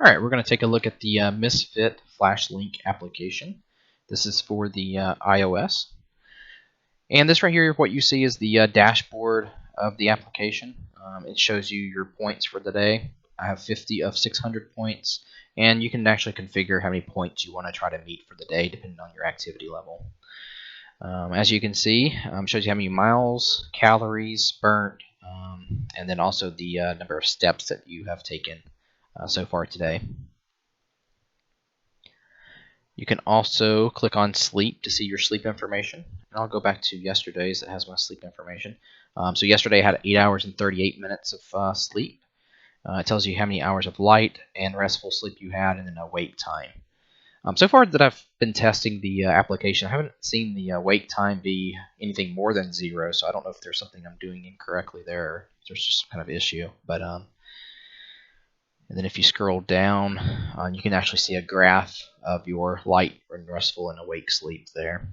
Alright, we're going to take a look at the Misfit Flash Link application. This is for the iOS. And this right here, what you see is the dashboard of the application. It shows you your points for the day. I have 50 of 600 points, and you can actually configure how many points you want to try to meet for the day depending on your activity level. As you can see, it shows you how many miles, calories burnt, and then also the number of steps that you have taken so far today. You can also click on sleep to see your sleep information. And I'll go back to yesterday's that has my sleep information. So yesterday I had 8 hours and 38 minutes of sleep. It tells you how many hours of light and restful sleep you had and then awake time. So far that I've been testing the application, I haven't seen the wake time be anything more than 0, so I don't know if there's something I'm doing incorrectly there, or if there's just some kind of issue. But and then if you scroll down, you can actually see a graph of your light and restful and awake sleep there.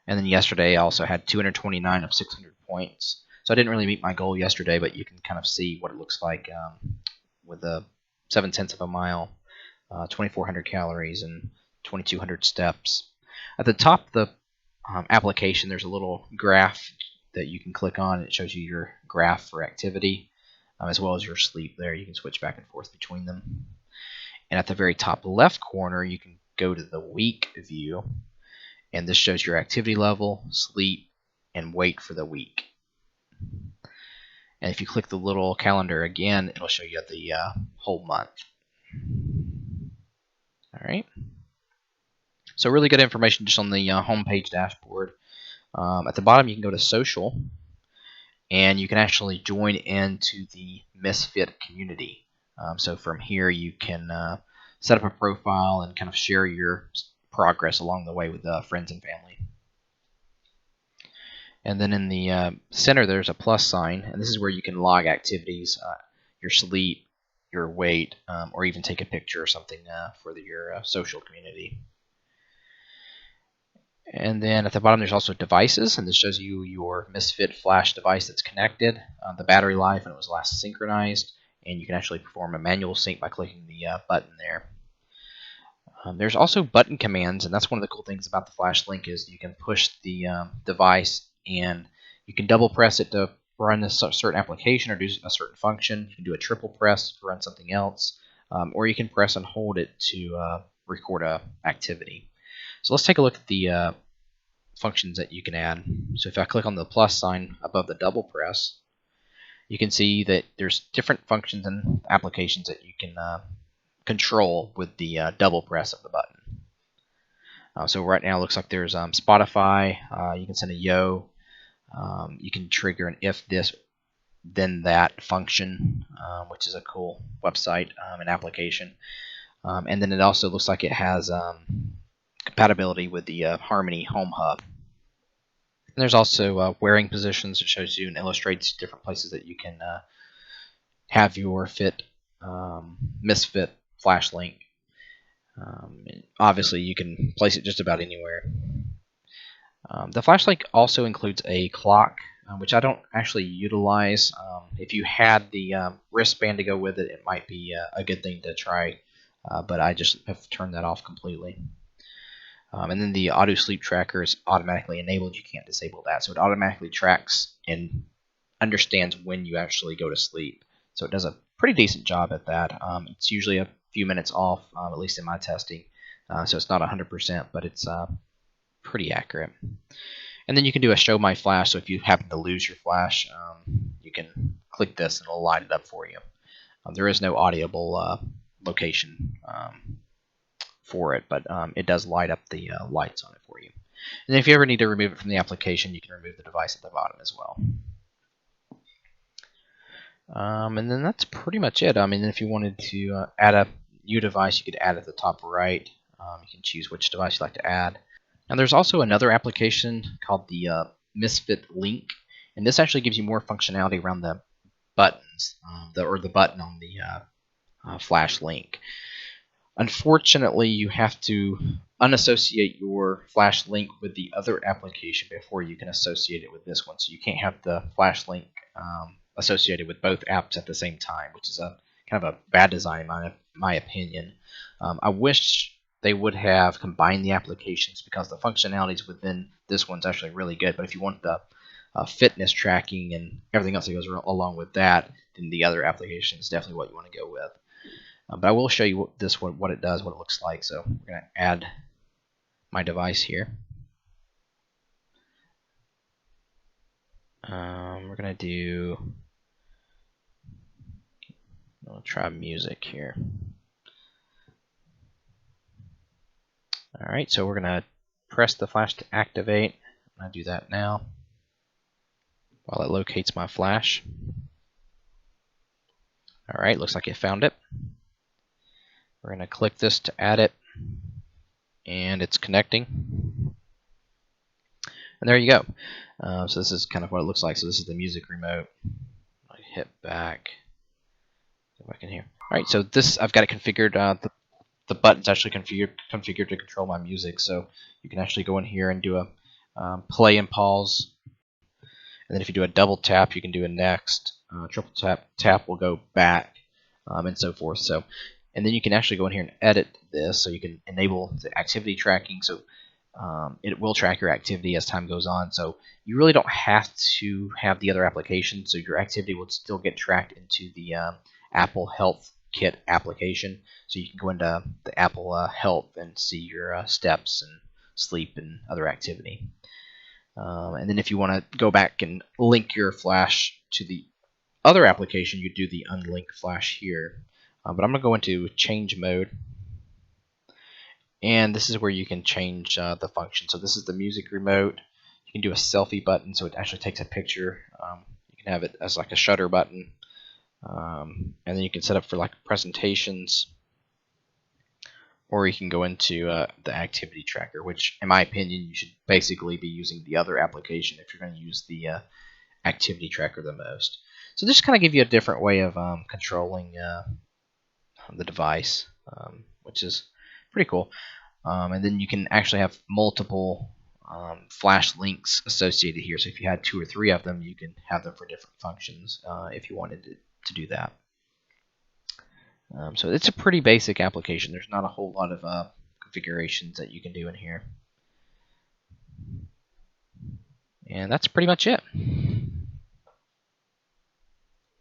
And then yesterday I also had 229 of 600 points. So I didn't really meet my goal yesterday, but you can kind of see what it looks like with a 7/10 of a mile, 2,400 calories, and 2,200 steps. At the top of the application, there's a little graph that you can click on. It shows you your graph for activity, as well as your sleep there. You can switch back and forth between them. And at the very top left corner, you can go to the week view, and this shows your activity level, sleep, and weight for the week. And if you click the little calendar again, it'll show you the whole month. Alright. So really good information just on the homepage dashboard. At the bottom, you can go to social, and you can actually join into the Misfit community. So from here, you can set up a profile and kind of share your progress along the way with friends and family. And then in the center, there's a plus sign, and this is where you can log activities, your sleep, your weight, or even take a picture or something for your social community. And then at the bottom, there's also devices, and this shows you your Misfit Flash device that's connected, the battery life, and it was last synchronized, and you can actually perform a manual sync by clicking the button there. There's also button commands, and that's one of the cool things about the Flash Link is you can push the device, and you can double press it to run a certain application or do a certain function. You can do a triple press to run something else, or you can press and hold it to record a activity. So let's take a look at the functions that you can add. So if I click on the plus sign above the double press, you can see that there's different functions and applications that you can control with the double press of the button. So right now it looks like there's Spotify. You can send a yo. You can trigger an if this then that function, which is a cool website and application. And then it also looks like it has compatibility with the Harmony Home Hub. And there's also wearing positions. It shows you and illustrates different places that you can have your Misfit Flash Link. Obviously, you can place it just about anywhere. The Flash Link also includes a clock, which I don't actually utilize. If you had the wristband to go with it, it might be a good thing to try, but I just have turned that off completely. And then the auto sleep tracker is automatically enabled. You can't disable that. So it automatically tracks and understands when you actually go to sleep. So it does a pretty decent job at that. It's usually a few minutes off, at least in my testing. So it's not 100%, but it's pretty accurate. And then you can do a show my flash. So if you happen to lose your flash, you can click this and it'll light it up for you. There is no audible location for it, but it does light up the lights on it for you. And if you ever need to remove it from the application, you can remove the device at the bottom as well. And then that's pretty much it. I mean, if you wanted to add a new device, you could add it at the top right. You can choose which device you'd like to add. Now there's also another application called the Misfit Link, and this actually gives you more functionality around the buttons, or the button on the Flash Link. Unfortunately, you have to unassociate your Flash Link with the other application before you can associate it with this one. So you can't have the Flash Link associated with both apps at the same time, which is a kind of a bad design in my opinion. I wish they would have combined the applications because the functionalities within this one's actually really good. But if you want the fitness tracking and everything else that goes along with that, then the other application is definitely what you want to go with. But I will show you this one, what it does, what it looks like. So we're going to add my device here. We're going to do, I'll try music here. Alright, so we're going to press the flash to activate. I'm going to do that now while it locates my flash. Alright, looks like it found it. We're going to click this to add it, and it's connecting. And there you go. So this is kind of what it looks like. So this is the music remote. I hit back. Go back in here. Alright, so this, I've got it configured. The button's actually configured to control my music. So you can actually go in here and do a play and pause. And then if you do a double tap, you can do a next. Triple tap will go back, and so forth. So, and then you can actually go in here and edit this. So you can enable the activity tracking. So it will track your activity as time goes on. So you really don't have to have the other application. So your activity will still get tracked into the Apple Health Kit application. So you can go into the Apple Health and see your steps and sleep and other activity. And then if you want to go back and link your flash to the other application, you do the unlink flash here. But I'm going to go into change mode. And this is where you can change the function. So this is the music remote. You can do a selfie button, so it actually takes a picture. You can have it as like a shutter button. And then you can set up for like presentations. Or you can go into the activity tracker, which in my opinion you should basically be using the other application if you're going to use the activity tracker the most. So this kind of give you a different way of controlling the device, which is pretty cool. And then you can actually have multiple flash links associated here. So if you had 2 or 3 of them, you can have them for different functions if you wanted to do that. So it's a pretty basic application. There's not a whole lot of configurations that you can do in here. And that's pretty much it.